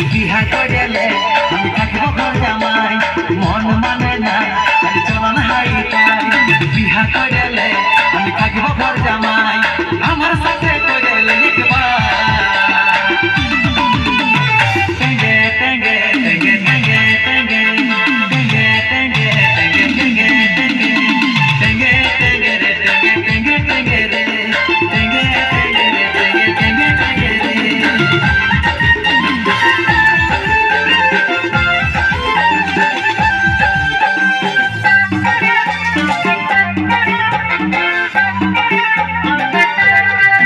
বিহা করেলে আমি থাকিব ঘর জামাই মন মানে নাই খালি চলন হাই তাই বিহা করেলে আমি থাকিব ঘর জামাই আমার সাথে করেলে একবার টেঙ্গে টেঙ্গে টেঙ্গে টেঙ্গে টেঙ্গে টেঙ্গে টেঙ্গে টেঙ্গে টেঙ্গে টেঙ্গে টেঙ্গে রে টেঙ্গে টেঙ্গে টেঙ্গে রে টেঙ্গে টেঙ্গে রে টেঙ্গে টেঙ্গে টেঙ্গে রে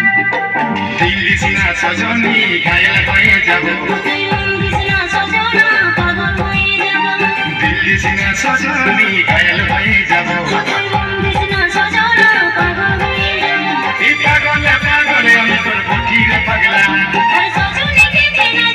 दिल्ली सिना सजनी घायल भए যাব दिल्ली सिना सजनी घायल भए যাব